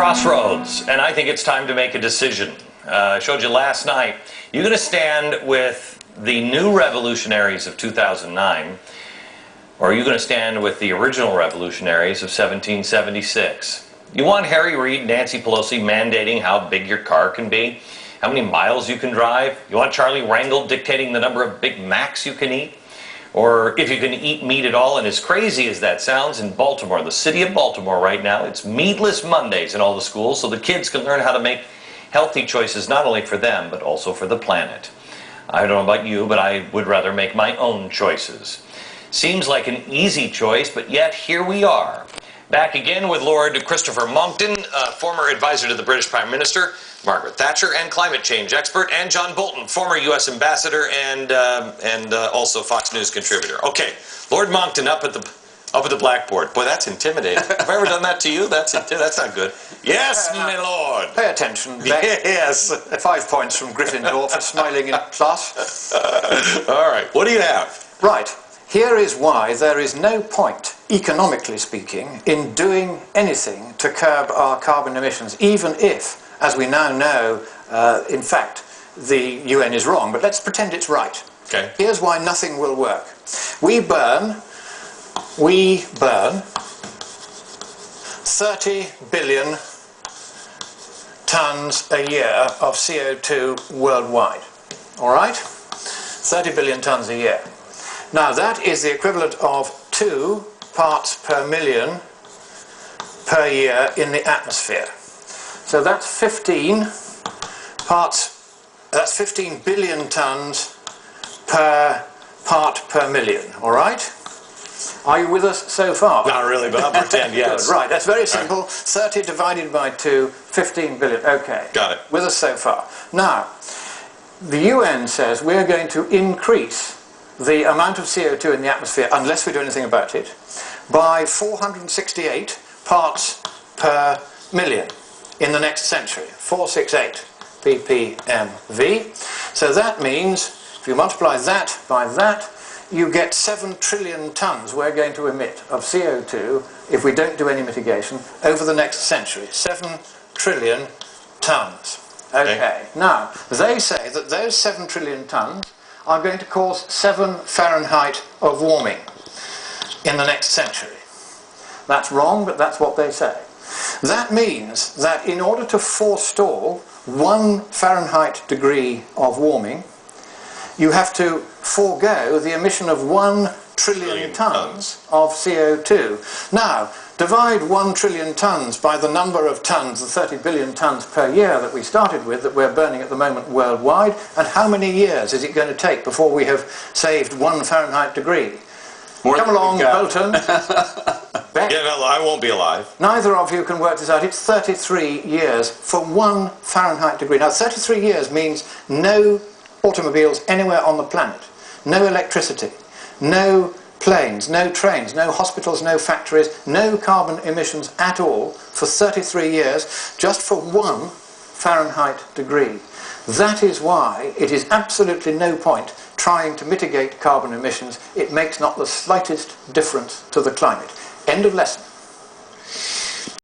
crossroads, and I think it's time to make a decision. I showed you last night. You're going to stand with the new revolutionaries of 2009, or are you going to stand with the original revolutionaries of 1776? You want Harry Reid, Nancy Pelosi mandating how big your car can be, how many miles you can drive? You want Charlie Rangel dictating the number of Big Macs you can eat? Or if you can eat meat at all, and as crazy as that sounds, in Baltimore, the city of Baltimore right now, it's Meatless Mondays in all the schools so the kids can learn how to make healthy choices not only for them, but also for the planet. I don't know about you, but I would rather make my own choices. Seems like an easy choice, but yet here we are. Back again with Lord Christopher Monckton, former advisor to the British Prime Minister, Margaret Thatcher, and climate change expert, and John Bolton, former U.S. ambassador and also Fox News contributor. Okay, Lord Monckton up at the blackboard. Boy, that's intimidating. Have I ever done that to you? That's not good. Yes, my lord. Pay attention, Beck. Yes. 5 points from Gryffindor for smiling in class. All right, what do you have? Right. Here is why there is no point, economically speaking, in doing anything to curb our carbon emissions, even if, as we now know, in fact, the UN is wrong. But let's pretend it's right. Okay. Here's why nothing will work. We burn 30 billion tons a year of CO2 worldwide. All right? 30 billion tons a year. Now that is the equivalent of 2 parts per million per year in the atmosphere. So that's 15 billion tons per part per million, all right? Are you with us so far? Not really, but I'll pretend, yes. Good, right, that's very simple. 30 divided by 2, 15 billion, okay. Got it. With us so far. Now, the UN says we're going to increase the amount of CO2 in the atmosphere, unless we do anything about it, by 468 parts per million in the next century. 468 ppmv. So that means, if you multiply that by that, you get 7 trillion tons we're going to emit of CO2 if we don't do any mitigation over the next century. 7 trillion tons. Okay. Now, they say that those 7 trillion tons are going to cause 7 Fahrenheit of warming in the next century. That's wrong, but that's what they say. That means that in order to forestall 1 Fahrenheit degree of warming, you have to forego the emission of 1 trillion tons of CO2. Now, divide 1 trillion tons by the number of tons, the 30 billion tons per year that we started with, that we're burning at the moment worldwide, and how many years is it going to take before we have saved 1 Fahrenheit degree? Come along, Bolton. Beck. Yeah, no, I won't be alive. Neither of you can work this out. It's 33 years for 1 Fahrenheit degree. Now, 33 years means no automobiles anywhere on the planet, no electricity, no planes, no trains, no hospitals, no factories, no carbon emissions at all for 33 years, just for 1 Fahrenheit degree. That is why it is absolutely no point trying to mitigate carbon emissions. It makes not the slightest difference to the climate. End of lesson.